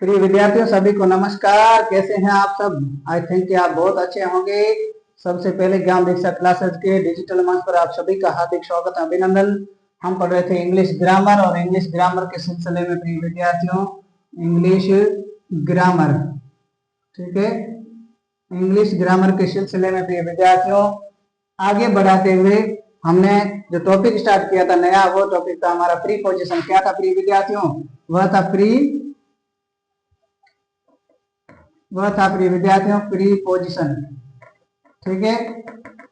प्रिय विद्यार्थियों सभी को नमस्कार। कैसे हैं आप सब? आई थिंक कि आप बहुत अच्छे होंगे। सबसे पहले ज्ञान दीक्षा क्लासेस के डिजिटल मंच पर आप सभी का हार्दिक स्वागत, अभिनंदन। हम पढ़ रहे थे इंग्लिश ग्रामर और इंग्लिश ग्रामर के सिलसिले में प्रिय विद्यार्थियों इंग्लिश ग्रामर, ठीक है, इंग्लिश ग्रामर के सिलसिले में प्रिय विद्यार्थियों आगे बढ़ाते हुए हमने जो टॉपिक स्टार्ट किया था नया, वो टॉपिक था हमारा प्रीपोजिशन। क्या था प्रिय विद्यार्थियों? वह था प्रिय विद्यार्थियों प्रीपोजिशन, ठीक है।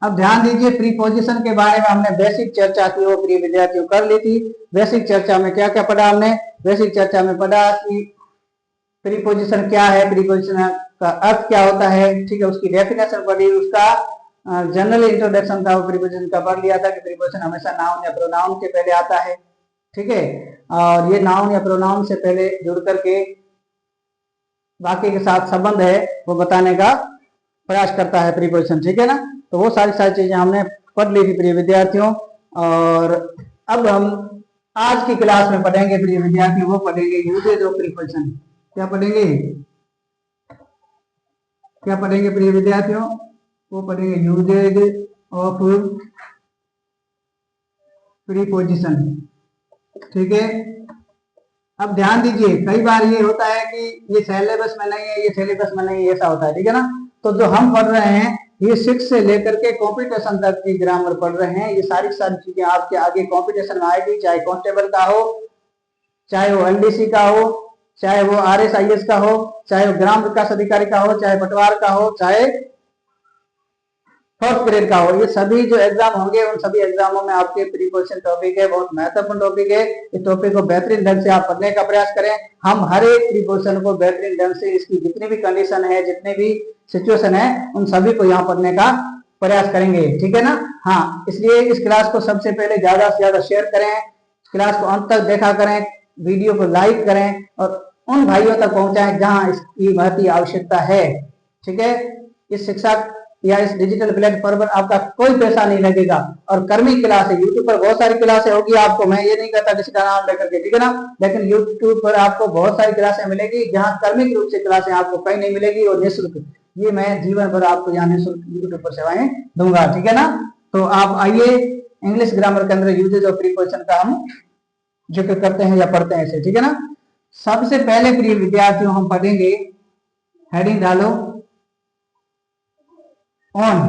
अब ध्यान दीजिए, प्रीपोजिशन के बारे में हमने बेसिक चर्चा की वो प्रिय विद्यार्थियों कर ली थी। बेसिक चर्चा में क्या क्या पढ़ा हमने? बेसिक चर्चा में पढ़ा कि प्रीपोजिशन क्या है, प्रीपोजिशन का अर्थ क्या होता है, ठीक है, उसकी डेफिनेशन पढ़ी, उसका जनरल इंट्रोडक्शन था वो प्रीपोजिशन का पढ़ लिया था कि प्रीपोजिशन हमेशा नाउन या प्रोनाउन के पहले आता है, ठीक है, और ये नाउन या प्रोनाउन से पहले जुड़ करके बाकी के साथ संबंध है वो बताने का प्रयास करता है प्रीपोजिशन, ठीक है ना। तो वो सारी चीजें हमने पढ़ ली थी प्रिय विद्यार्थियों। और अब हम आज की क्लास में पढ़ेंगे प्रिय विद्यार्थियों, वो पढ़ेंगे यूजेज ऑफ प्रीपोजिशन। क्या पढ़ेंगे प्रिय विद्यार्थियों? वो पढ़ेंगे यूजेज ऑफ प्रीपोजिशन, ठीक है। अब ध्यान दीजिए, कई बार ये होता है कि ये सिलेबस में नहीं है, ये सिलेबस में नहीं है, ऐसा होता है, ठीक है ना। तो जो हम पढ़ रहे हैं ये 6 से लेकर के कॉम्पिटिशन तक की ग्रामर पढ़ रहे हैं। ये सारी चीजें आपके आगे कॉम्पिटिशन में आएगी, चाहे कांस्टेबल का हो, चाहे वो एलडीसी का हो, चाहे वो आरएसआईएस का हो, चाहे वो ग्राम विकास अधिकारी का हो, चाहे पटवार का हो, चाहे 4th ग्रेड का हो। ये सभी जो एग्जाम होंगे उन सभी एग्जामों में आपके प्रीपोजिशन टॉपिक है, बहुत महत्वपूर्ण टॉपिक है। इस टॉपिक को बेहतरीन ढंग से आप पढ़ने का प्रयास करें। हम हर एक प्रीपोजिशन को बेहतरीन ढंग से, इसकी जितनी भी कंडीशन है, जितने भी सिचुएशन है, उन सभी को यहाँ पढ़ने का प्रयास करेंगे, ठीक है ना। हाँ, इसलिए इस क्लास को सबसे पहले ज्यादा से ज्यादा शेयर करें, क्लास को अंत तक देखा करें, वीडियो को लाइक करें और उन भाइयों तक पहुंचाएं जहां इसकी महती आवश्यकता है, ठीक है। इस शिक्षा या इस डिजिटल प्लेटफॉर्म पर आपका कोई पैसा नहीं लगेगा और कर्मी क्लास है। यूट्यूब पर बहुत सारी क्लासें होगी, आपको मैं ये नहीं कहता किसी का नाम लेकर के, ठीक है ना, लेकिन यूट्यूब पर आपको बहुत सारी क्लासें मिलेगी जहां कर्मिक रूप से क्लासें आपको कहीं नहीं मिलेगी और निःशुल्क। ये मैं जीवन भर आपको यहाँ निःशुल्क यूट्यूब पर सेवाएं दूंगा, ठीक है ना। तो आप आइए, इंग्लिश ग्रामर के अंदर यूजेज ऑफ प्रीपोजिशन का हम जिक्र करते हैं या पढ़ते हैं इसे, ठीक है ना। सबसे पहले प्रिय विद्यार्थियों हम पढ़ेंगे, हेडिंग डालो ऑन,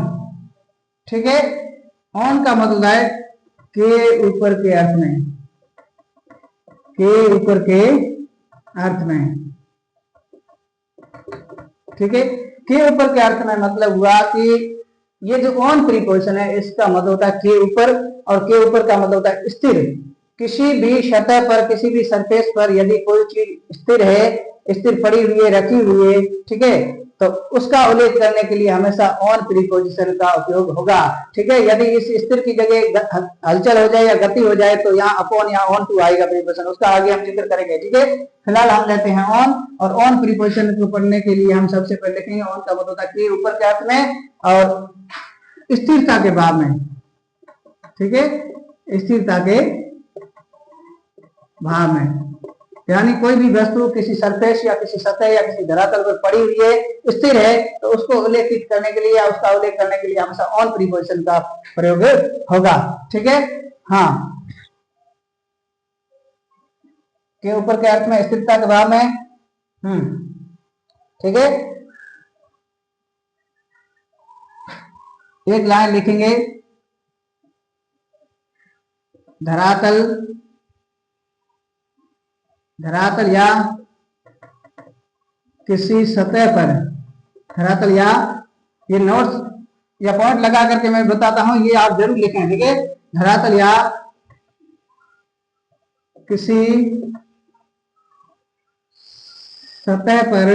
ठीक है। ऑन का मतलब है के ऊपर के अर्थ में, के ऊपर के अर्थ में, ठीक है। के ऊपर के अर्थ में मतलब हुआ कि ये जो ऑन प्रीपोजिशन है इसका मतलब होता है के ऊपर, और के ऊपर का मतलब होता है स्थिर। किसी भी सतह पर, किसी भी सरफेस पर यदि कोई चीज स्थिर है, स्थिर पड़ी हुई है, रखी हुई है, ठीक है, तो उसका उल्लेख करने के लिए हमेशा ऑन प्रीपोजिशन का उपयोग होगा, ठीक है। यदि इस स्थिर की जगह हलचल हो जाए या गति हो जाए तो यहाँ अपॉन या ऑन टू आएगा प्रीपोजिशन, उसका आगे हम जिक्र करेंगे, ठीक है। फिलहाल हम लेते हैं ऑन, और ऑन प्रीपोजिशन को पढ़ने के लिए हम सबसे पहले लिखेंगे ऑन का मतलब होता है कि ऊपर के अर्थ में और स्थिरता के भाव में, ठीक है, स्थिरता के भाव में। यानी कोई भी वस्तु किसी सरफेस या किसी सतह या किसी धरातल पर पड़ी हुई है, स्थिर है, तो उसको उल्लेखित करने के लिए या उसका उल्लेख करने के लिए हमेशा ऑन प्रीपोजिशन का प्रयोग होगा, ठीक है। हाँ, के ऊपर के अर्थ में, स्थिरता के भाव में, ठीक है। एक लाइन लिखेंगे, धरातल, धरातल या किसी सतह पर, धरातल या, ये नोट्स या पॉइंट लगा करके मैं बताता हूं, ये आप जरूर लिखें, ठीक है। धरातल या किसी सतह पर,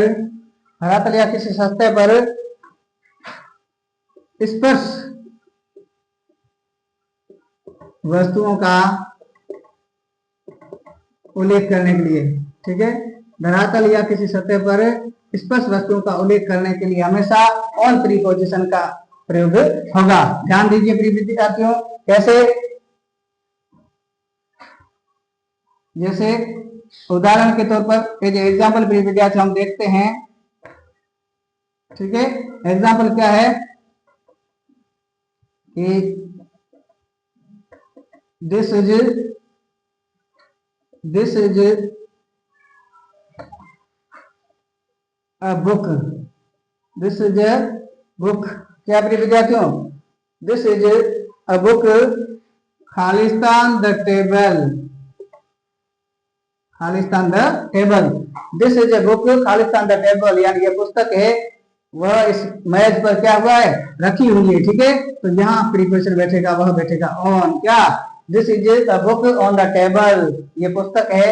धरातल या किसी सतह पर स्पर्श वस्तुओं का उल्लेख करने के लिए, ठीक है। धरातल या किसी सतह पर स्पर्श वस्तुओं का उल्लेख करने के लिए हमेशा ऑन प्रीपोजिशन का प्रयोग होगा। ध्यान दीजिए प्रिय विद्यार्थियों, कैसे? जैसे उदाहरण के तौर पर एज एग्जाम्पल प्रिय विद्यार्थी हम देखते हैं, ठीक है। एग्जाम्पल क्या है कि this is a book, this is a book, क्या प्रिय विद्यार्थियों, this is a book Khalistan the table, Khalistan the table, this is a book Khalistan the table, यानी ये पुस्तक है वह इस मेज पर क्या हुआ है, रखी हुई है, ठीक है। तो यहाँ प्रीपोजिशन बैठेगा, वह बैठेगा ऑन, क्या, this is the book on the table, ये पुस्तक है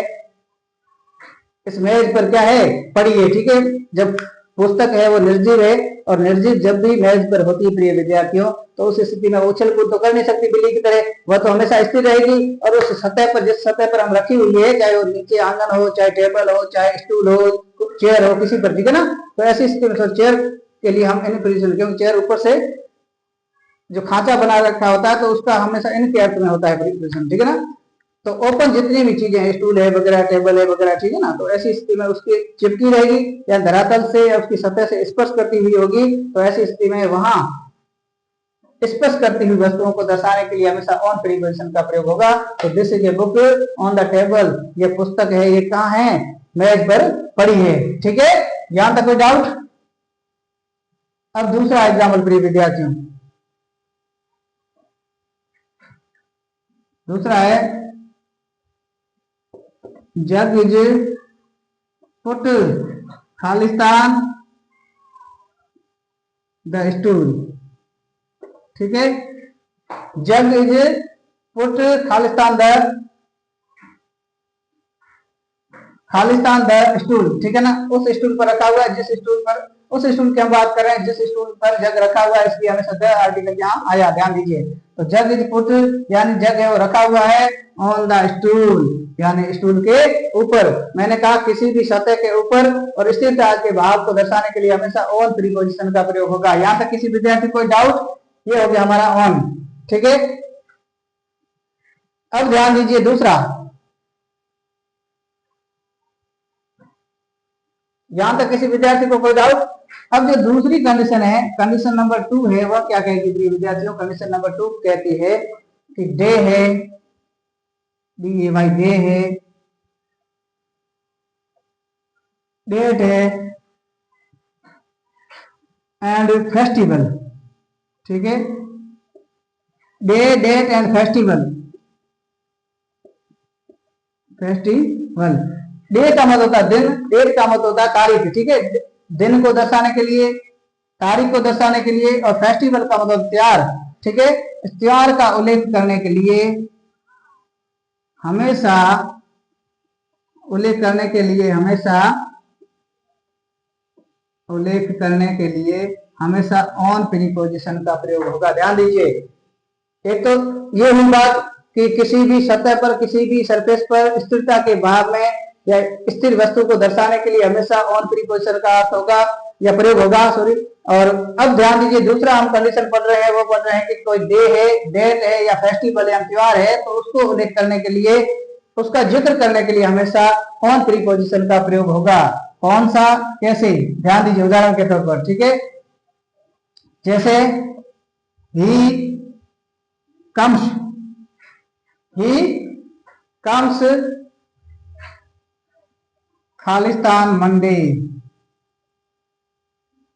इस मेज पर क्या है, पड़ी है, ठीक है। जब पुस्तक है वो निर्जीव है, और निर्जीव जब भी मेज पर होती है प्रिय विद्यार्थियों, तो उस स्थिति में उछल कूद तो कर नहीं सकती बिल्ली की तरह, वह तो हमेशा स्थिर रहेगी, और उस सतह पर, जिस सतह पर हम रखी हुई है, चाहे वो नीचे आंगन हो, चाहे टेबल हो, चाहे स्टूल हो, चेयर हो, किसी पर, ठीक है ना। तो ऐसी स्थिति में चेयर के लिए हम इन पोजीशन, क्योंकि चेयर ऊपर से जो खांचा बना रखा होता है तो उसका हमेशा इन के अर्थ में होता है पोजीशन, ठीक है ना। तो ओपन जितनी भी चीजें हैं, स्टूल है वगैरह, टेबल है वगैरह, ठीक है ना, तो ऐसी स्थिति में उसकी चिपकी रहेगी या धरातल से या उसकी सतह से स्पर्श करती हुई होगी, तो ऐसी स्थिति में वहां स्पर्श करती हुई वस्तुओं को दर्शाने के लिए हमेशा ऑन प्रीपोजिशन का प्रयोग होगा। तो this is a book on the table, ये पुस्तक है, ये कहाँ है, मेज पर पड़ी है, ठीक है। यहां तक कोई डाउट। अब दूसरा एग्जाम्पल प्रिय विद्यार्थियों, दूसरा है जग इज पुट खालिस्तान द स्टूल, ठीक है। जग इज पुट खालिस्तान द स्टूल, ठीक है ना, उस स्टूल पर रखा हुआ है, जिस स्टूल पर, उस स्टूल की हम बात कर रहे हैं जिस स्टूल पर जग रखा हुआ है, इसलिए हमें द आर्टिकल यहाँ आया, ध्यान दीजिए। तो जग इज पुट यानी जग है वो रखा हुआ है ऑन द स्टूल, यानी स्टूल के ऊपर। मैंने कहा किसी भी सतह के ऊपर और स्थिरता के भाव को दर्शाने के लिए हमेशा ऑन प्रीपोजिशन का प्रयोग होगा। यहाँ तक किसी विद्यार्थी कोई डाउट, ये हो गया हमारा ऑन, ठीक है। अब ध्यान दीजिए दूसरा, यहां तक किसी विद्यार्थी को कोई डाउट। अब जो दूसरी कंडीशन है, कंडीशन नंबर 2 है, वह क्या कहेगी प्रिय विद्यार्थियों, कंडीशन नंबर 2 कहती है कि डे है, डी भाई डे है, डेट है एंड फेस्टिवल, ठीक है। Day, date and festival, festival, day का मतलब होता है दिन, डेट का मतलब होता है तारीख, ठीक है, दिन को दर्शाने के लिए, तारीख को दर्शाने के लिए, और फेस्टिवल का मतलब त्योहार, ठीक है। त्योहार का उल्लेख करने के लिए हमेशा, उल्लेख करने के लिए हमेशा, उल्लेख करने के लिए हमेशा ऑन प्रीपोजिशन का प्रयोग होगा। ध्यान दीजिए, एक तो ये हुई बात कि किसी भी सतह पर, किसी भी सरफेस पर स्थिरता के भाव में या स्थिर वस्तु को दर्शाने के लिए हमेशा ऑन प्रीपोजिशन का अर्थ होगा या प्रयोग होगा, सॉरी। और अब ध्यान दीजिए दूसरा हम कंडीशन पढ़ रहे हैं, वो पढ़ रहे हैं कि कोई डे है, डेट है या फेस्टिवल या त्योहार है, तो उसको उल्लेख करने के लिए, उसका जिक्र करने के लिए हमेशा ऑन प्रीपोजिशन का प्रयोग होगा। कौन सा, कैसे, ध्यान दीजिए उदाहरण के तौर पर, ठीक है। जैसे he comes, he comes Khalistan Monday,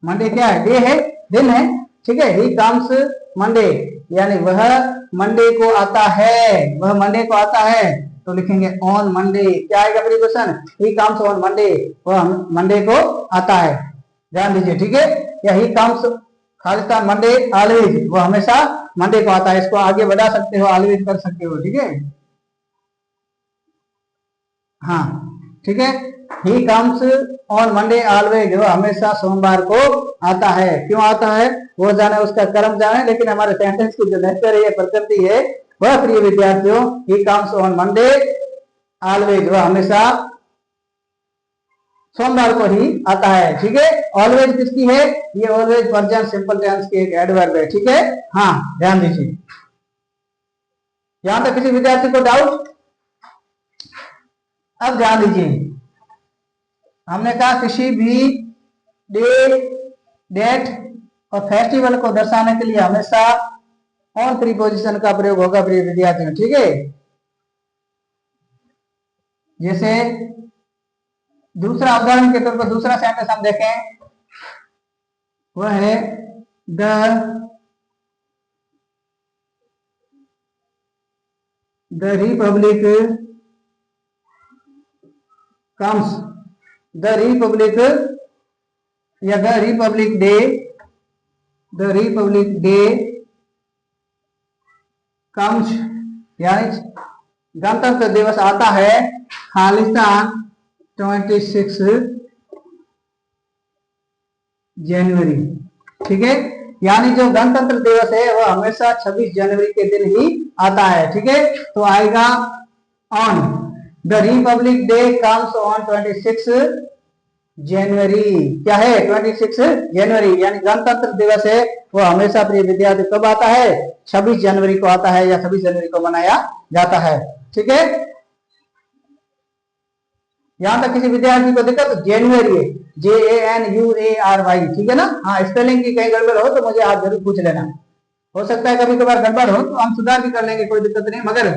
Monday क्या है, डे है, दिन है, ठीक है। ही कम्स मंडे यानी वह मंडे को आता है, वह मंडे को आता है, तो लिखेंगे ऑन मंडे, क्या आएगा preposition, he comes on Monday, वह मंडे को आता है, ध्यान दीजिए, ठीक है। या he comes Khalistan Monday always, वो हमेशा मंडे को आता है, इसको आगे बढ़ा सकते हो, ऑलवेज कर सकते हो, ठीक है। हाँ, ठीक है, he comes on Monday always, वो हमेशा सोमवार को आता है, क्यों आता है वो जाने, उसका कर्म जाने, लेकिन हमारे सेंटेंस की जो नेचर है, प्रकृति है, वह प्रिय विद्यार्थियों he comes on Monday always, वह हमेशा सोमवार को ही आता है, ठीक है। ऑलवेज किसकी है, ये ऑलवेज प्रेजेंट सिंपल टेंस की एक एडवर्ब है, ठीक है। हाँ, ध्यान दीजिए, यहां तक किसी विद्यार्थी को डाउट। अब ध्यान दीजिए, हमने कहा किसी भी डे, डेट और फेस्टिवल को दर्शाने के लिए हमेशा ऑन प्रीपोजिशन का प्रयोग होगा प्रिय विद्यार्थियों, ठीक है। जैसे दूसरा उदाहरण के तौर पर दूसरा सेंटेंस हम देखें, वह है the republic comes, the republic या the republic day, the republic day comes, यानी गणतंत्र दिवस आता है खालिस्तान 26 जनवरी, ठीक है। यानी जो गणतंत्र दिवस है वह हमेशा 26 जनवरी के दिन ही आता है, ठीक है। तो आएगा on, the republic day comes on 26 जनवरी, क्या है 26 जनवरी, यानी गणतंत्र दिवस है वो हमेशा प्रिय विद्यार्थी कब आता है, 26 जनवरी को आता है या 26 जनवरी को मनाया जाता है, ठीक है। यहां तक किसी विद्यार्थी को दिक्कत, जनवरी है JANUARY, ठीक है ना। हाँ, स्पेलिंग की कहीं गड़बड़ हो तो मुझे आप जरूर पूछ लेना, हो सकता है कभी कभार गड़बड़ हो तो हम सुधार भी कर लेंगे, कोई दिक्कत नहीं, मगर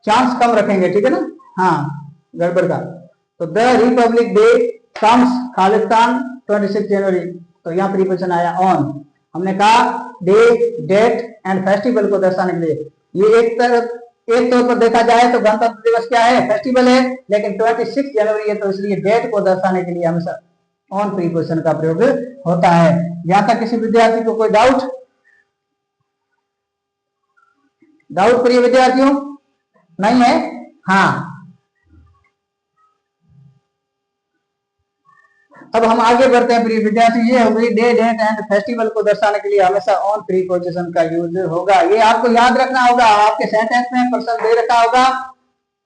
चांस कम रखेंगे, ठीक है ना। हाँ, गड़बड़ का। तो the republic day comes Khalistan 26 जनवरी, तो यहाँ प्रीपोजिशन आया ऑन। हमने कहा डे, डेट एंड फेस्टिवल को दर्शाने के लिए, ये एक तौर पर देखा जाए तो गणतंत्र दिवस क्या है, फेस्टिवल है, लेकिन 26 जनवरी है तो इसलिए डेट को दर्शाने के लिए हमेशा ऑन प्रीपोजिशन का प्रयोग होता है। यहां तक किसी विद्यार्थी को कोई डाउट प्रिय विद्यार्थियों नहीं है? हाँ, अब हम आगे बढ़ते हैं प्रिय विद्यार्थी। ये हो गई डे, डेट एंड फेस्टिवल को दर्शाने के लिए हमेशा ऑन प्रीपोजिशन का यूज होगा। ये आपको याद रखना होगा, आपके सेंटेंस में पर्सन दे रखा होगा,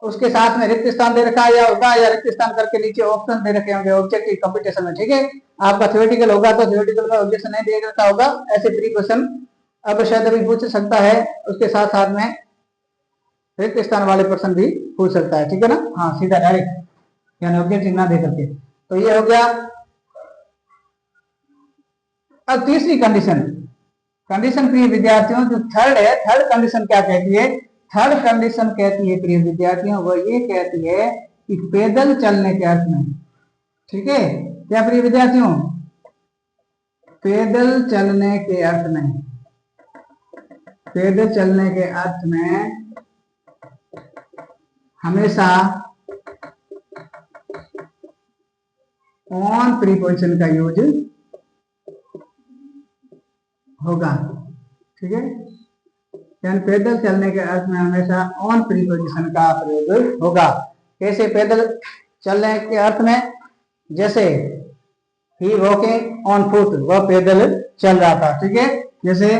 उसके साथ में रिक्त स्थान दे रखा होगा या रिक्त स्थान करके नीचे ऑप्शन दे रखे होंगे ऑब्जेक्टिव कंपटीशन में, ठीक है। आपका थ्योरेटिकल होगा तो थ्योरेटिकल में ऑब्जेक्शन नहीं दे रखा होगा, ऐसे प्रीपोजिशन अब शायद अभी पूछ सकता है, उसके साथ साथ में रिक्त स्थान वाले पर्सन भी पूछ सकता है, ठीक है ना। हाँ, सीधा डायरेक्ट, यानी ऑब्जेक्टिव ना दे करके। तो ये हो गया। अब तीसरी कंडीशन प्रिय विद्यार्थियों जो थर्ड है, थर्ड कंडीशन क्या कहती है, थर्ड कंडीशन कहती है प्रिय विद्यार्थियों, वो ये कहती है कि पैदल चलने के अर्थ में, ठीक है। क्या प्रिय विद्यार्थियों, पैदल चलने के अर्थ में, पैदल चलने के अर्थ में हमेशा ऑन प्रीपोजिशन का यूज होगा, ठीक है। यानी पैदल चलने के अर्थ में हमेशा ऑन प्रीपोजिशन का प्रयोग होगा। कैसे पैदल चलने के अर्थ में, जैसे ही वॉकिंग ऑन फुट, वह पैदल चल रहा था, ठीक है। जैसे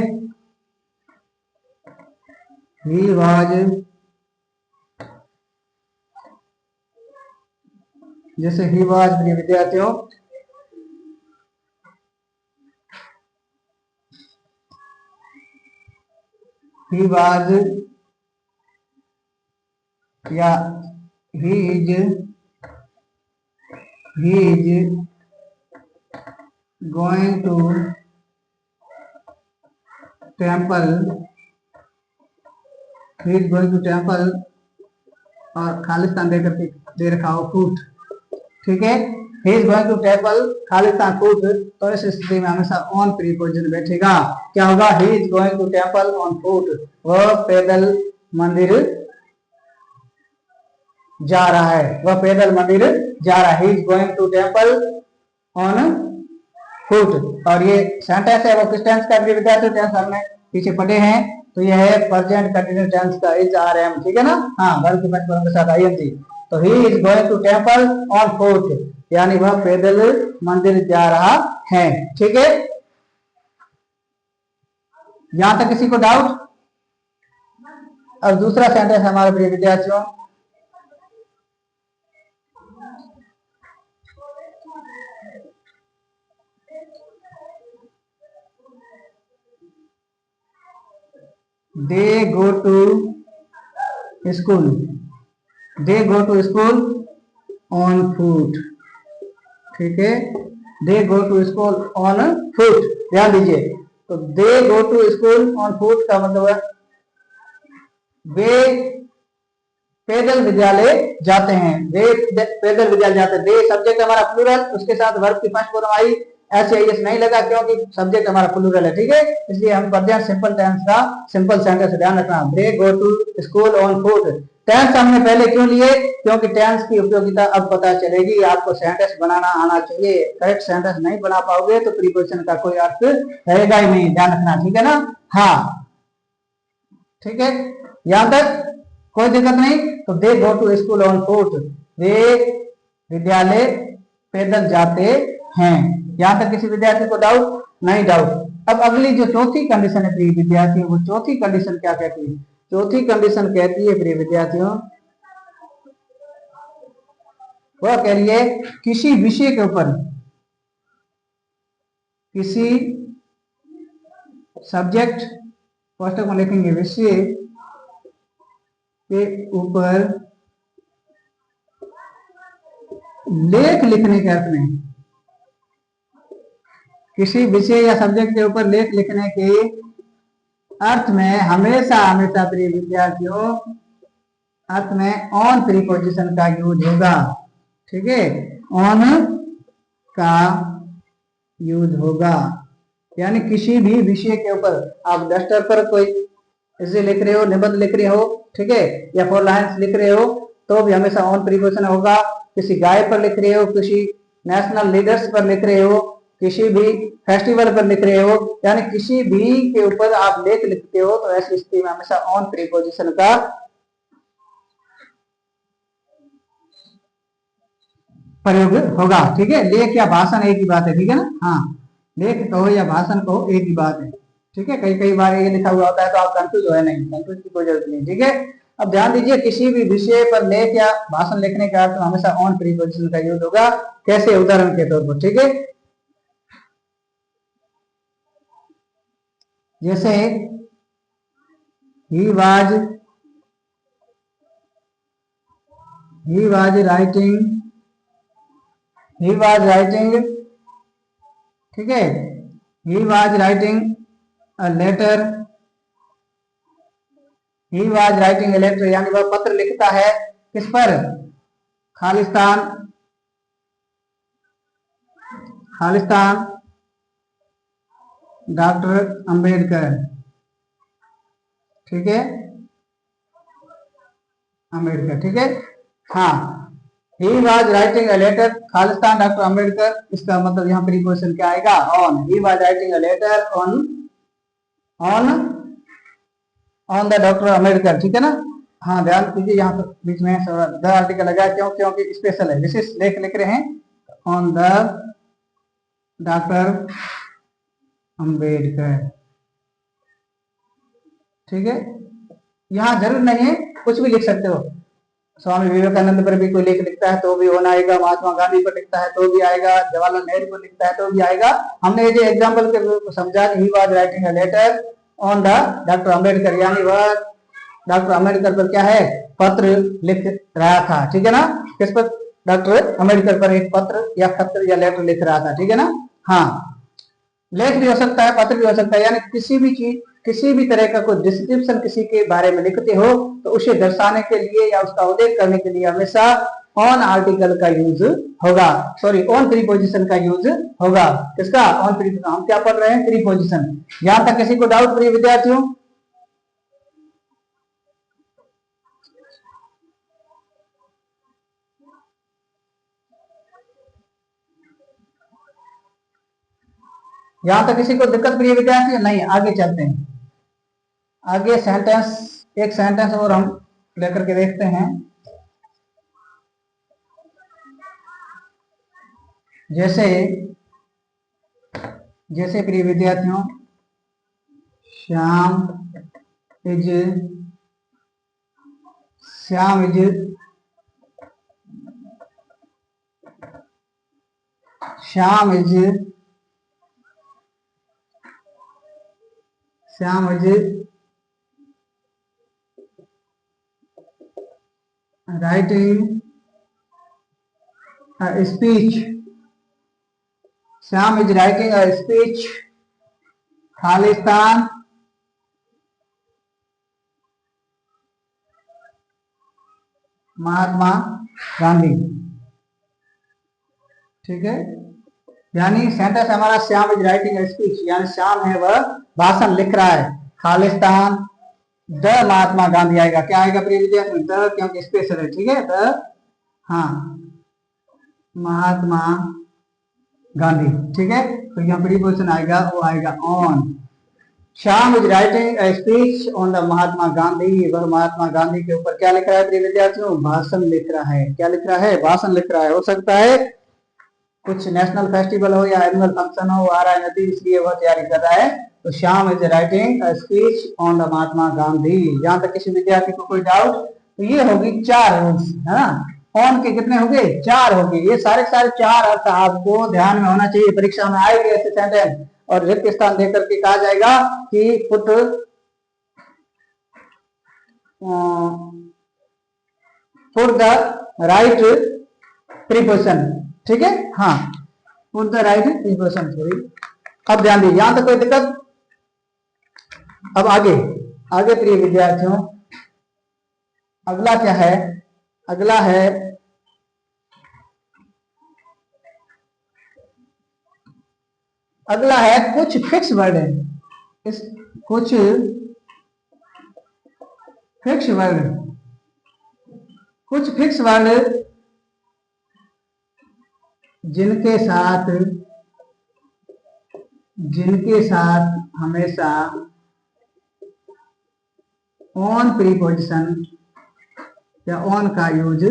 ही वाज, जैसे ही वाज प्रिय विद्यार्थियों ही वाज या he is going to temple, he is going to temple और खालिस्तान देकर के दे रखा हो फूट, ठीक है। He is going to temple खालिस्तान फूट, तो इस स्थिति में हमेशा ऑन प्रीपोजिशन बैठेगा। क्या होगा, he is going to temple on foot, वह पैदल मंदिर जा रहा है, वह पैदल मंदिर जा रहा है। He is going to temple on foot. और ये सेंटेंस है वो किस टेंस का विद्यार्थी, टेंस हमने पीछे पढ़े हैं, तो यह है प्रेजेंट कंटिन्यूअस टेंस का इज आर एम, ठीक है ना। हाँ, वर्ब के साथ आईएनजी। तो he is going to temple on foot, यानी वह पैदल मंदिर जा रहा है, ठीक है। यहां तक किसी को डाउट? अब दूसरा सेंटेंस हमारे प्रिय विद्यार्थियों, they go to school, they go to school on foot. ठीक है, they go to school on foot, ध्यान दीजिए। तो they go to school on foot का मतलब है वे पैदल विद्यालय जाते हैं, वे पैदल विद्यालय जाते हैं। दे सब्जेक्ट हमारा प्लूरल, उसके साथ वर्ब की first form I, S S नहीं लगा क्योंकि सब्जेक्ट हमारा प्लूरल है। ठीक है, इसलिए हम पढ़ते हैं सिंपल टेंस का सिंपल सेंटेंस, ध्यान रखना। They go to school on foot. Tense हमने पहले क्यों लिए, क्योंकि टेंस की उपयोगिता अब पता चलेगी। आपको सेंटेंस बनाना आना चाहिए, करेक्ट सेंटेंस नहीं बना पाओगे तो प्रीपोजिशन का कोई अर्थ रहेगा ही नहीं, ध्यान रखना। ठीक है ना, हाँ ठीक है, यहां तक कोई दिक्कत नहीं। तो they go to school on foot, वे विद्यालय पैदल जाते हैं। यहां तक किसी विद्यार्थी को डाउट नहीं? डाउट। अब अगली जो चौथी कंडीशन है प्रिय विद्यार्थियों, वो चौथी कंडीशन क्या कहती है? चौथी कंडीशन कहती है प्रिय विद्यार्थियों, वह कह रही है किसी विषय के ऊपर, किसी सब्जेक्ट पुस्तक में लिखेंगे विषय के ऊपर लेख लिखने के अर्थ में, किसी विषय या सब्जेक्ट के ऊपर लेख लिखने के अर्थ में हमेशा हमेशा प्रिय विद्यार्थियों अर्थ में ऑन प्रीपोजिशन का यूज होगा। ठीक है, ऑन का यूज होगा, यानी किसी भी विषय के ऊपर आप डस्टर पर कोई इसे लिख रहे हो, निबंध लिख रहे हो, ठीक है, या 4 लाइन्स लिख रहे हो तो भी हमेशा ऑन प्रीपोजिशन होगा। किसी गाय पर लिख रहे हो, किसी नेशनल लीडर्स पर लिख रहे हो, किसी भी फेस्टिवल पर लिख रहे हो, यानी किसी भी के ऊपर आप लेख लिखते हो तो ऐसी स्थिति में हमेशा ऑन प्रीपोजिशन का प्रयोग होगा। ठीक है, लेख या भाषण एक ही बात है। ठीक है ना, हाँ लेख कहो या भाषण कहो एक ही बात है। ठीक है, कई कई बार ये लिखा हुआ होता है तो आप कंफ्यूज हो नहीं, कंफ्यूज की कोई जरूरत नहीं। ठीक है, अब ध्यान दीजिए, किसी भी विषय पर लेख या भाषण लिखने का अर्थ हमेशा ऑन प्रीपोजिशन का यूज होगा। कैसे? उदाहरण के तौर पर, ठीक है, जैसे ही वाज राइटिंग, ठीक है, he was writing a letter, he was writing a letter, यानी वह पत्र लिखता है किस पर? खालिस्तान, खालिस्तान डॉक्टर अंबेडकर। ठीक है, अंबेडकर, ठीक है, हाँ he was writing a letter Khalistan doctor Ambedkar, इसका मतलब यहाँ प्रीपोजिशन क्या आएगा? On. He was writing a letter on on on the doctor Ambedkar. ठीक है ना, हाँ ध्यान दीजिए, यहाँ पर बीच में द आर्टिकल लगा, क्यों? क्योंकि स्पेशल है, विशेष लेख लिख रहे हैं ऑन द डॉक्टर अंबेडकर। ठीक है, यहाँ जरूर नहीं है, कुछ भी लिख सकते हो। स्वामी विवेकानंद पर भी कोई लेख लिखता है तो भी होना आएगा, महात्मा गांधी पर लिखता है तो भी आएगा, जवाहरलाल नेहरू पर लिखता है तो भी आएगा। हमने ये जो एग्जाम्पल के समझा, ही was writing a letter on the doctor Ambedkar, यानी वह डॉक्टर अंबेडकर पर क्या है? पत्र लिख रहा था। ठीक है ना, किस पर? डॉक्टर अंबेडकर पर एक पत्र या पत्र या लेटर लिख रहा था। ठीक है ना, हाँ लेख भी हो सकता है, पत्र भी हो सकता है, यानी किसी भी चीज, किसी भी तरह का कोई डिस्क्रिप्शन किसी के बारे में लिखते हो तो उसे दर्शाने के लिए या उसका उल्लेख करने के लिए हमेशा ऑन आर्टिकल का यूज होगा, सॉरी ऑन प्रीपोजिशन का यूज होगा। किसका? On preposition. हम क्या पढ़ रहे हैं? प्रीपोजिशन। यहां तक किसी को डाउट प्रिय विद्यार्थियों? यहां तक किसी को दिक्कत प्रिय विद्यार्थी? नहीं, आगे चलते हैं। आगे सेंटेंस, एक सेंटेंस और हम लेकर के देखते हैं। जैसे जैसे प्रिय विद्यार्थियों, Shyam is Shyam is Shyam is Shyam is writing speech, Shyam is writing a speech, खालिस्तान महात्मा गांधी। ठीक है, यानी सेंटेंस हमारा Shyam is writing a speech, यानी श्याम है वह भाषण लिख रहा है। खालिस्तान द महात्मा गांधी आएगा, क्या आएगा प्रिय विद्यार्थी, द, क्योंकि स्पेशल है। ठीक है, द, हाँ, महात्मा गांधी। ठीक है, तो यहाँ प्रीपोजिशन आएगा, वो आएगा on. Shyam is writing a speech on the Mahatma Gandhi, वह महात्मा गांधी के ऊपर क्या लिख रहा है प्रिय विद्यार्थियों, भाषण लिख रहा है। क्या लिख रहा है, भाषण लिख रहा है। हो सकता है कुछ नेशनल फेस्टिवल हो या एनुअल फंक्शन हो, आ रहा है नदी, इसलिए वह तैयारी कर रहा है। तो Shyam is writing a speech on the Mahatma Gandhi. जहां तक किसी विद्यार्थी को कोई डाउट, तो ये होगी 4 रूल्स, है ना। ऑन के कितने हो गए, 4 हो गए। ये सारे 4 अर्थ आपको ध्यान में होना चाहिए, परीक्षा में आएंगे ऐसे सेंटेंस, और रिक्त स्थान देकर के कहा जाएगा कि पुट द राइट प्रीपोजिशन। ठीक है, हाँ, put the right preposition. Sorry, अब ध्यान दीजिए, यहां तक कोई दिक्कत। अब आगे आगे प्रिय विद्यार्थियों, अगला क्या है, अगला है कुछ फिक्स वर्ड है। इस कुछ फिक्स वर्ड जिनके साथ हमेशा ऑन प्रीपोजिशन या ऑन का यूज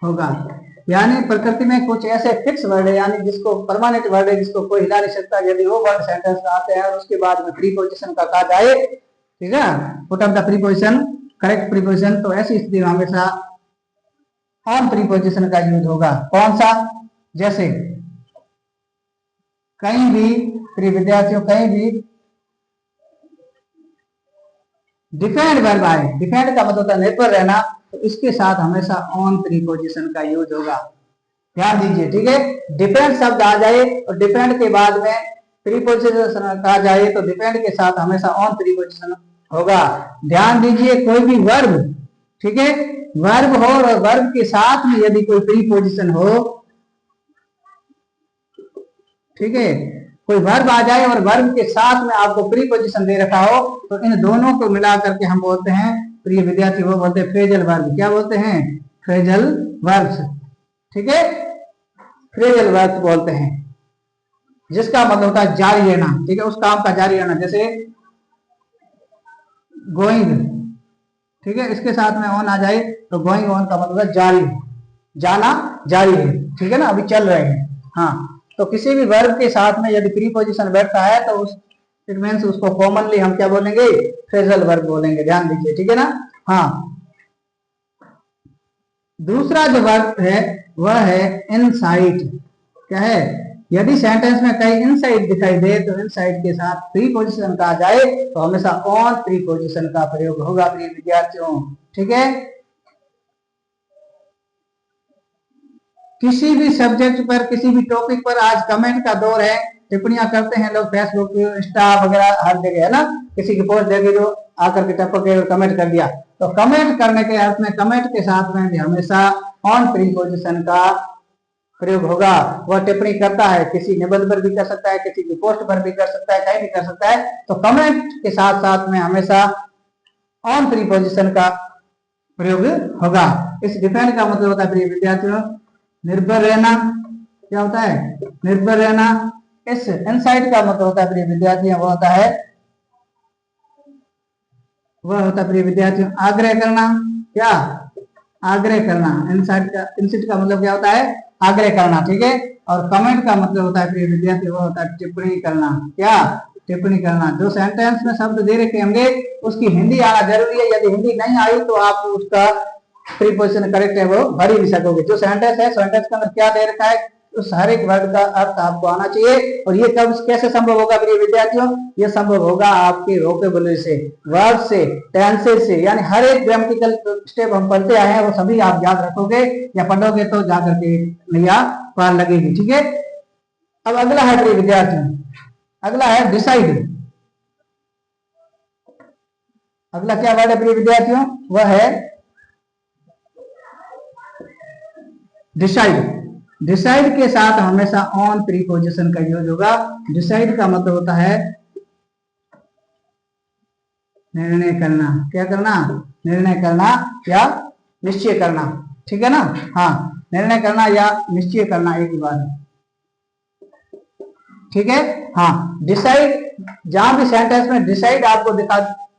होगा। यानी प्रकृति में कुछ ऐसे फिक्स वर्ड है, यानी जिसको परमानेंट वर्ड है, जिसको कोई हिला नहीं सकता। यदि वो वर्ड सेंटेंस में आते हैं और उसके बाद में प्रीपोजिशन का कहा जाए, ठीक है, put up the preposition, correct preposition, तो ऐसी स्थिति में हमेशा ऑन प्रीपोजिशन का यूज होगा। कौन सा, जैसे कहीं भी प्रिय विद्यार्थियों, कहीं भी डिपेंड वर्ब आए, डिपेंड का मतलब होता है निर्भर रहना, तो इसके साथ हमेशा ऑन प्रीपोजिशन का यूज होगा। ध्यान दीजिए, ठीक है, डिपेंड शब्द आ जाए और डिपेंड के बाद में प्रीपोजिशन कहा जाए, तो डिपेंड के साथ हमेशा ऑन प्रीपोजिशन होगा। ध्यान दीजिए, कोई भी वर्ब, ठीक है, वर्ब हो और वर्ब के साथ में यदि कोई प्रीपोजिशन हो, ठीक है, कोई वर्ब आ जाए और वर्ब के साथ में आपको प्रीपोजिशन दे रखा हो, तो इन दोनों को मिला करके हम बोलते हैं प्रिय विद्यार्थी, वो बोलते हैं फ्रेजल वर्ब। क्या बोलते हैं, फ्रेजल वर्ब्स। ठीक है, फ्रेजल वर्ब्स बोलते हैं, जिसका मतलब होता है जारी रहना। ठीक है, उस काम का जारी रहना, जैसे गोइंग, ठीक है, इसके साथ में ऑन आ जाए तो गोइंग ऑन का मतलब जारी, जाना जारी है। ठीक है ना, अभी चल रहे हैं। हाँ, तो किसी भी वर्ब के साथ में यदि प्रीपोजिशन बैठता है तो उस इट मींस उसको कॉमनली हम क्या बोलेंगे, फ्रेजल वर्ब बोलेंगे। ध्यान दीजिए, ठीक है ना। हाँ, दूसरा जो वर्ब है वह है इनसाइड। क्या है, यदि सेंटेंस में कहीं इनसाइड दिखाई दे तो इनसाइड के साथ प्रीपोजिशन कहा जाए तो हमेशा ऑन प्रीपोजिशन का प्रयोग होगा प्रिय विद्यार्थियों। ठीक है, किसी भी सब्जेक्ट पर, किसी भी टॉपिक पर आज कमेंट का दौर है, टिप्पणियां करते हैं लोग, फेसबुक, इंस्टा वगैरह हर जगह, है ना। किसी की पोस्ट देगी तो आकर के टपक के कमेंट कर दिया, तो कमेंट करने के अर्थ में कमेंट के साथ में भी हमेशा ऑन प्रीपोजिशन का प्रयोग होगा। वह टिप्पणी करता है, किसी निबंध पर भी कर सकता है, किसी की पोस्ट पर भी कर सकता है, कहीं भी कर सकता है, तो कमेंट के साथ साथ में हमेशा ऑन प्रीपोजिशन का प्रयोग होगा। इस डिपेंड का मतलब होता है प्रिय विद्यार्थियों निर्भर रहना। क्या होता है, निर्भर रहना। इस इनसाइड का मतलब होता है प्रिय विद्यार्थियों, वह होता है प्रिय विद्यार्थियों आग्रह करना। क्या, आग्रह करना। इनसाइड का मतलब क्या होता है, आग्रह करना। ठीक है, और कमेंट का मतलब होता है प्रिय विद्यार्थी, वो होता है टिप्पणी करना। क्या, टिप्पणी करना। जो सेंटेंस में शब्द दे रखे होंगे उसकी हिंदी आना जरूरी है, यदि हिंदी नहीं आई तो आप उसका प्रीपोजिशन करेक्ट है वो भर ही नहीं सकोगे। जो सेंटेंस है, सेंटेंस के अंदर क्या दे रखा है, उस हर एक वर्ड का अर्थ आपको आना चाहिए। और ये कब कैसे संभव होगा प्रिय विद्यार्थियों? ये संभव होगा आपके वोकैबुलरी से, वर्ड से, टेंसेस से, यानी हर एक ग्रामेटिकल स्टेप हम पढ़ते आए हैं वो सभी आप याद रखोगे या पढ़ोगे तो जाकर के नैया पार लगेगी। ठीक है, अब अगला है प्रिय विद्यार्थियों, अगला है डिसाइड। अगला क्या वर्ड है प्रिय विद्यार्थियों? वह है डिसाइड। डिसाइड के साथ हमेशा ऑन प्रीपोजिशन का यूज होगा। डिसाइड का मतलब होता है निर्णय करना। क्या करना? निर्णय करना या निश्चय करना। ठीक है ना? हाँ, निर्णय करना या निश्चय करना एक ही बात है। ठीक है, हाँ। डिसाइड, जहां भी सेंटेंस में डिसाइड आपको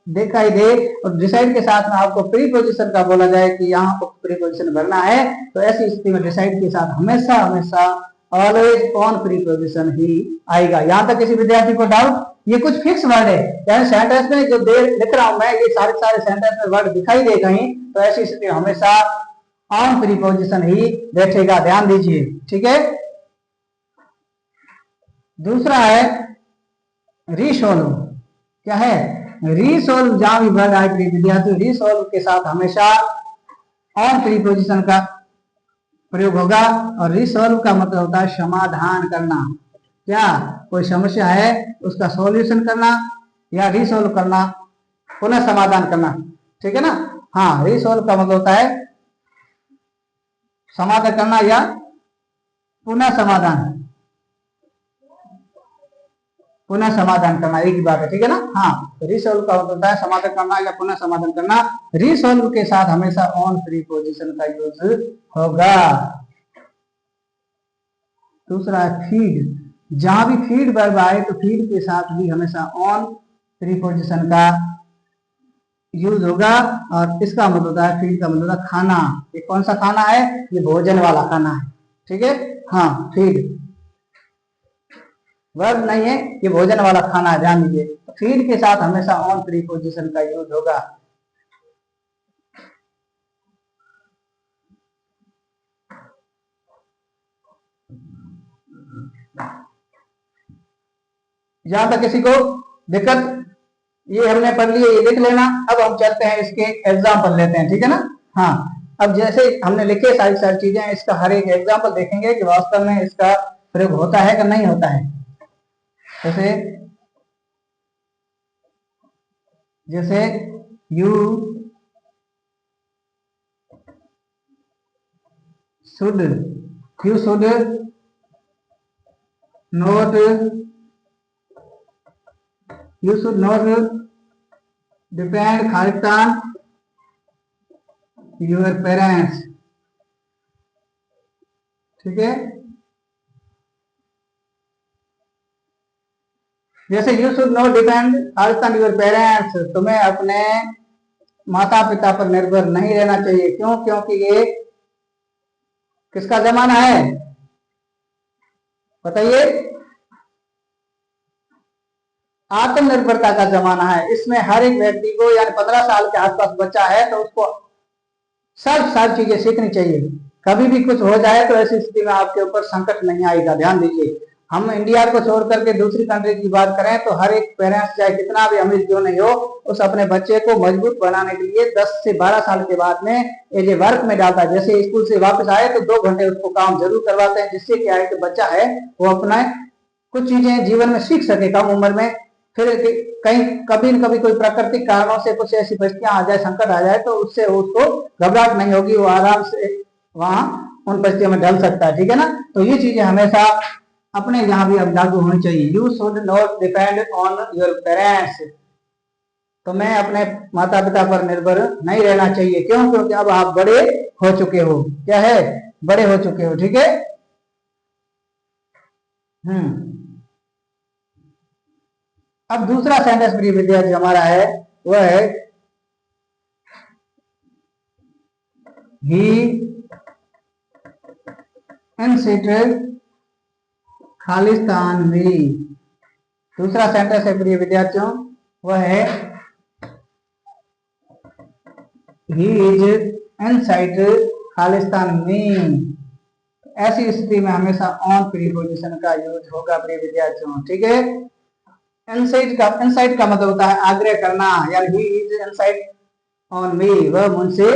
दिखाई दे और डिसाइड के साथ में आपको प्रीपोजिशन का बोला जाए कि यहाँ पर प्रीपोजिशन भरना है, तो ऐसी स्थिति में डिसाइड के साथ हमेशा हमेशा ऑलवेज ऑन प्रीपोजिशन ही आएगा। यहां तक किसी विद्यार्थी को डाउट? ये कुछ फिक्स वर्ड है, यानी सेंटेंस में जो लिख रहा हूं मैं, ये सारे सेंटेंस में वर्ड दिखाई दे कहीं, तो ऐसी स्थिति हमेशा ऑन प्रीपोजिशन ही बैठेगा, ध्यान दीजिए। ठीक है, दूसरा है रीसोल्व। क्या है? रीसोल्व। जहां भी वर्ड आए विद्यार्थी, रीसोल्व के साथ हमेशा ऑन प्रीपोजिशन का प्रयोग होगा। और रीसोल्व का मतलब होता है समाधान करना। क्या? कोई समस्या है उसका सॉल्यूशन करना या रीसोल्व करना, पुनः समाधान करना। ठीक है ना? हाँ, रीसोल्व का मतलब होता है समाधान करना या पुनः समाधान, पुनः समाधान करना एक ही बात है। ठीक है ना? हाँ, रीसॉल्व का मतलब होता है समाधान करना या पुनः समाधान करना। रीसॉल्व के साथ हमेशा ऑन प्रीपोजिशन का यूज होगा। दूसरा है फीड। जहां भी फीड वर्ब आए तो फीड के साथ भी हमेशा ऑन प्रीपोजिशन का यूज होगा। और इसका मतलब होता है, फीड का मतलब होता है खाना। ये कौन सा खाना है? ये भोजन वाला खाना है। ठीक है, हाँ, फीड वर्ब नहीं है, ये भोजन वाला खाना है, ध्यान दीजिए। फीड के साथ हमेशा ऑन प्रीपोजिशन का यूज होगा। यहां तक किसी को दिक्कत? ये हमने पढ़ लिया, ये लिख लेना। अब हम चलते हैं इसके एग्जाम्पल लेते हैं। ठीक है ना? हाँ, अब जैसे हमने लिखे सारी सारी चीजें, इसका हर एक एग्जाम्पल देखेंगे कि वास्तव में इसका प्रयोग होता है कि नहीं होता है। जैसे जैसे you should, you should note, you should not depend Khalistan your parents. ठीक है, जैसे you should not depend Khalistan your parents, तुम्हें अपने माता पिता पर निर्भर नहीं रहना चाहिए। क्यों? क्योंकि ये किसका जमाना है बताइए? आत्मनिर्भरता का जमाना है। इसमें हर एक व्यक्ति को, यानी 15 साल के आसपास बच्चा है तो उसको सब चीजें सीखनी चाहिए। कभी भी कुछ हो जाए तो ऐसी स्थिति में आपके ऊपर संकट नहीं आएगा, ध्यान दीजिए। हम इंडिया को छोड़ करके दूसरी कंट्री की बात करें तो हर एक पेरेंट्स चाहे कितना भी अमीर क्यों नहीं हो, उस अपने बच्चे को मजबूत बनाने के लिए 10 से 12 साल के बाद में एज ए वर्क में डालता है। जैसे स्कूल से वापस आए तो 2 घंटे उसको काम जरूर करवाते हैं, जिससे क्या है कि बच्चा है वो अपना कुछ चीजें जीवन में सीख सके कम उम्र में। फिर कहीं कभी न कभी कोई प्राकृतिक कारणों से कुछ ऐसी परिस्थितियां आ जाए, संकट आ जाए, तो उससे उसको घबराहट नहीं होगी, वो आराम से वहां उन परिस्थितियों में ढल सकता है। ठीक है ना? तो ये चीजें हमेशा अपने यहाँ भी अब लागू होनी चाहिए। You should not depend on your parents, तो मैं अपने माता पिता पर निर्भर नहीं रहना चाहिए। क्यों? क्योंकि अब आप बड़े हो चुके हो। क्या है? बड़े हो चुके हो। ठीक है, अब दूसरा सेंटेंस प्रिय विद्यार्थी हमारा है, वह है ही इनसिटेड खालिस्तान में। दूसरा सेंटेंस है प्रिय विद्यार्थियों, वह है ही इज इनसाइड खालिस्तान में। ऐसी स्थिति में हमेशा ऑन प्रीपोजिशन का यूज होगा प्रिय विद्यार्थियों। ठीक है, इंसाइट का मतलब होता है आग्रह करना, यानी he is insight on me, वह मुझसे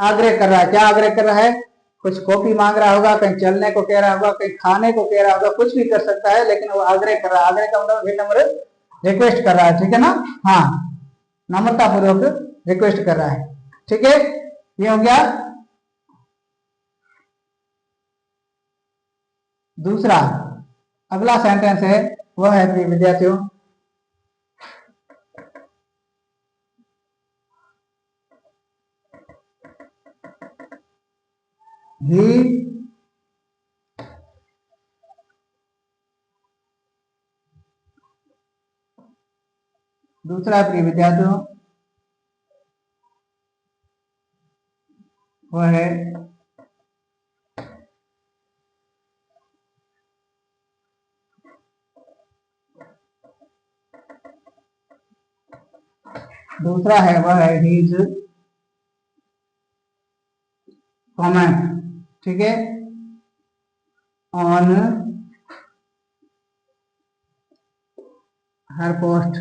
आग्रह कर रहा है। क्या आग्रह कर रहा है? कुछ कॉफी मांग रहा होगा, कहीं चलने को कह रहा होगा, कहीं खाने को कह रहा होगा, कुछ भी कर सकता है, लेकिन वो आग्रह कर रहा है। आग्रह का मतलब विनम्र रिक्वेस्ट कर रहा है। ठीक है ना? हाँ, नम्रता पूर्वक रिक्वेस्ट कर रहा है। ठीक है, ये हो गया। दूसरा अगला सेंटेंस है, वह है प्रिय विद्यार्थियों, ही दूसरा प्रिय विद्यार्थियों वह है वह है हीज कमेंट। ठीक है, ऑन हर पोस्ट।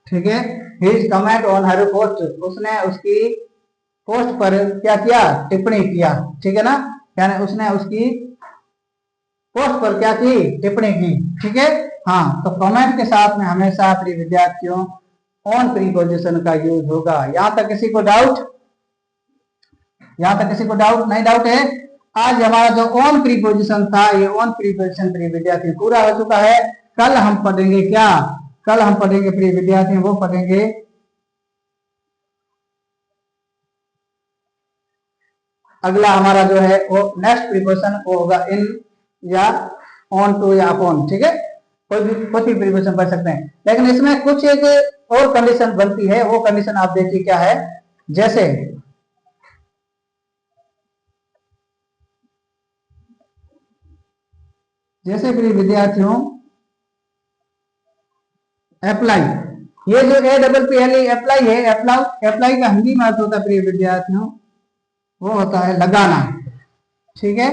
ठीक है, he's comment on her post, उसने उसकी पोस्ट पर क्या किया? टिप्पणी किया। ठीक है ना? यानी उसने उसकी पोस्ट पर क्या की? टिप्पणी की। ठीक है, हाँ, तो कमेंट के साथ में हमेशा प्रिय विद्यार्थियों ऑन प्रीपोजिशन का यूज होगा। यहां तक किसी को डाउट? यहां तक किसी को डाउट नहीं? डाउट है? आज हमारा जो ऑन प्रीपोजिशन था, ये ऑन प्रीपोजिशन प्रिय विद्यार्थी पूरा हो चुका है। कल हम पढ़ेंगे क्या? कल हम पढ़ेंगे प्रिय विद्यार्थी, वो पढ़ेंगे अगला हमारा जो है वो नेक्स्ट प्रीपोजिशन वो होगा इन या ऑन टू या अपॉन। ठीक है, कुछ भी प्रीपोजिशन पढ़ सकते हैं, लेकिन इसमें कुछ एक और कंडीशन बनती है। वो कंडीशन आप देखिए क्या है। जैसे जैसे प्रिय विद्यार्थियों अप्लाई, ये जो A double P L apply है, अप्लाई का हिंदी में अर्थ होता है प्रिय विद्यार्थियों, वो होता है लगाना। ठीक है,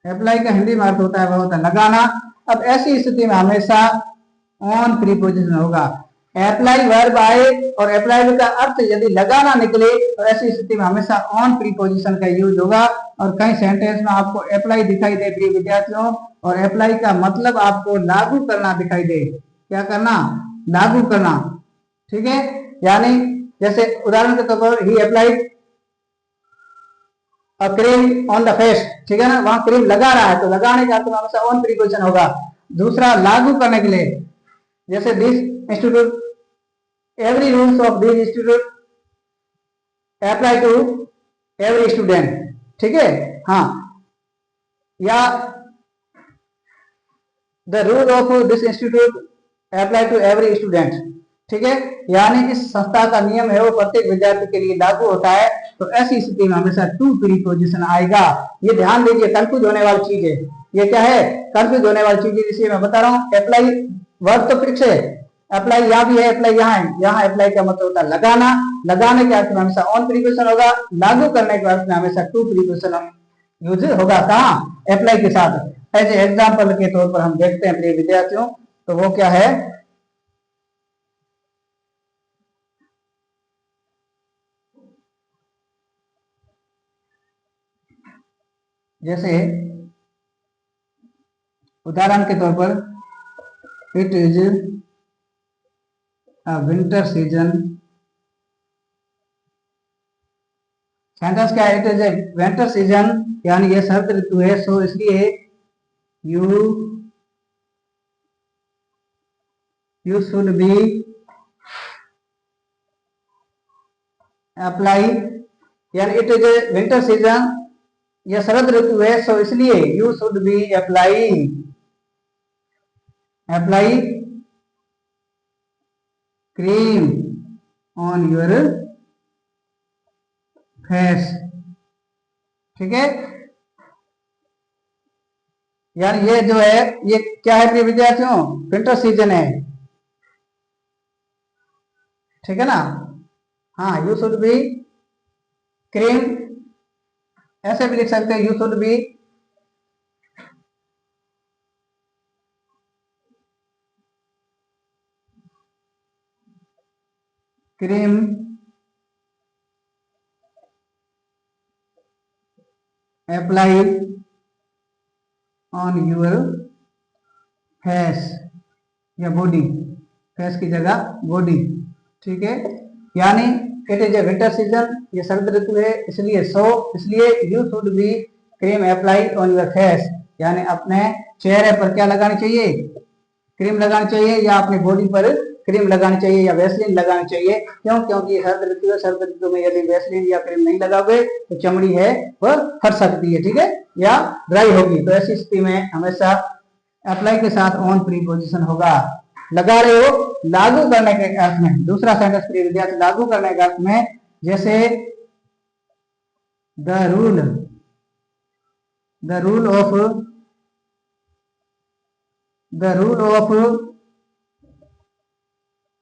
अप्लाई का हिंदी में अर्थ होता है, वो होता है लगाना। अब ऐसी स्थिति में हमेशा ऑन प्रीपोजिशन होगा। अप्लाई वर्ब आए और अप्लाई का अर्थ यदि लगाना निकले तो ऐसी स्थिति में हमेशा ऑन प्रीपोजिशन का यूज होगा। और कई सेंटेंस में आपको अप्लाई दिखाई दे प्रिय विद्यार्थियों, और अप्लाई का मतलब आपको लागू करना दिखाई दे। क्या करना? लागू करना। ठीक है, यानी जैसे उदाहरण के तौर पर he applied cream on the face. ठीक है ना? वहां क्रीम लगा रहा है, तो लगाने का अर्थ हमेशा ऑन प्रीपोजिशन होगा। दूसरा लागू करने के लिए, जैसे this institute, every rules of this institute apply to every student. ठीक है, हाँ, या the rule of this institute apply to every student. ठीक है, यानी इस संस्था का नियम है वो प्रत्येक विद्यार्थी के लिए लागू होता है। तो ऐसी स्थिति में हमेशा टू प्रीपोजिशन आएगा। ये ध्यान दीजिए, कंफ्यूज होने वाली चीज है। ये क्या है? कंफ्यूज होने वाली चीज है, इसलिए मैं बता रहा हूँ। अप्लाई वर्ब तो फिक्स है, अप्लाई यहाँ भी है, अप्लाई यहाँ है। यहाँ अप्लाई का मतलब होता है लगाना, लगाने के अर्थ में हमेशा ऑन प्रीपोजिशन होगा, लागू करने के अर्थ में हमेशा टू प्रीपोजिशन यूज होगा। कहाँ? अप्लाई के साथ। ऐसे एग्जाम्पल के तौर पर हम देखते हैं प्रिय विद्यार्थियों, तो वो क्या है? जैसे उदाहरण के तौर पर it is winter season. Sentence क्या है? It is a winter season, यानी ये शरद ऋतु है, सो इसलिए you you should be apply, यानी it is a winter season, ये शरद ऋतु है, सो इसलिए you should be apply apply cream on your face. ठीक है, यानी ये जो है ये क्या है प्रिय विद्यार्थियों? विंटर सीजन है। ठीक है ना? हाँ, यू शुड बी क्रीम ऐसे भी लिख सकते हैं, you should be cream applied on your face या बॉडी, फेस की जगह बॉडी, ठीक है। यानी it is a winter season, ये सर्द ऋतु है, इसलिए you should be cream applied on your face, यानी अपने चेहरे पर क्या लगानी चाहिए, क्रीम लगानी चाहिए, या अपनी बॉडी पर क्रीम लगानी चाहिए या वैसलीन लगानी चाहिए। क्यों? क्योंकि सर्द ऋतु है, सर्द ऋतु में यदि वैसलीन या क्रीम नहीं लगाओगे तो चमड़ी है वह फट सकती है, ठीक है, या ड्राई होगी। तो ऐसी स्थिति में हमेशा अप्लाई के साथ ऑन प्रीपोजिशन होगा। लगा रहे हो, लागू करने के अर्थ में, दूसरा सेंटेंस प्रिय विद्यार्थी लागू करने के अर्थ में, जैसे the rule of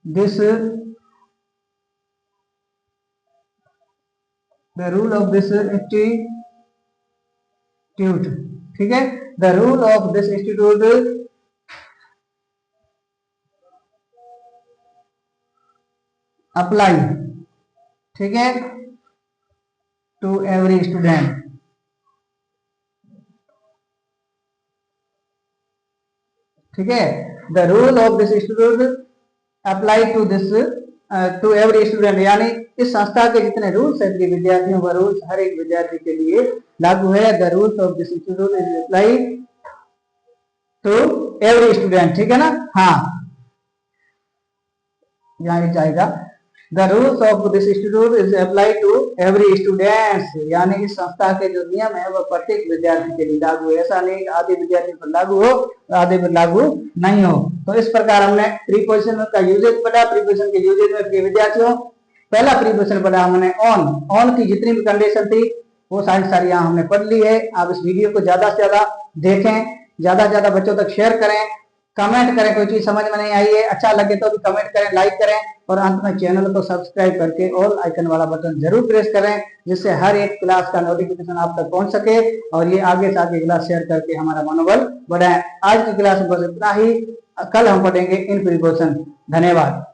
this institute, ठीक है, the rule of this institute apply, ठीक है, टू एवरी स्टूडेंट, ठीक है। The rule of this institute apply to every student, यानी इस संस्था के जितने रूल्स है विद्यार्थियों, वह रूल्स हर एक विद्यार्थी के लिए लागू है। The rules of this institute is apply to every student, ठीक है ना। हाँ, यहाँ जाएगा the rules of this institute is apply to every students, यानी इस संस्था के जो नियम है वह प्रत्येक विद्यार्थी के लिए लागू है। ऐसा नहीं आधे विद्यार्थी पर लागू हो आधे पर लागू नहीं हो। तो इस प्रकार हमने प्रीपोजिशन का यूजेज पढ़ा। प्रीपोजिशन के यूजेज में प्रिय विद्यार्थियों, पहला प्रीपोजिशन पढ़ा हमने ऑन की जितनी भी कंडीशन थी वो सारी यहाँ हमने पढ़ ली है। आप इस वीडियो को ज्यादा से ज्यादा देखें, ज्यादा से ज्यादा बच्चों तक शेयर करें, कमेंट करें, कोई चीज समझ में नहीं आई है अच्छा लगे तो भी कमेंट करें, लाइक करें, और अंत में चैनल को सब्सक्राइब करके ऑल आइकन वाला बटन जरूर प्रेस करें, जिससे हर एक क्लास का नोटिफिकेशन आप तक पहुंच सके और ये आगे से आगे क्लास शेयर करके हमारा मनोबल बढ़ाएं। आज की क्लास में बस इतना ही, कल हम पढ़ेंगे इन प्रीपोजिशन। धन्यवाद।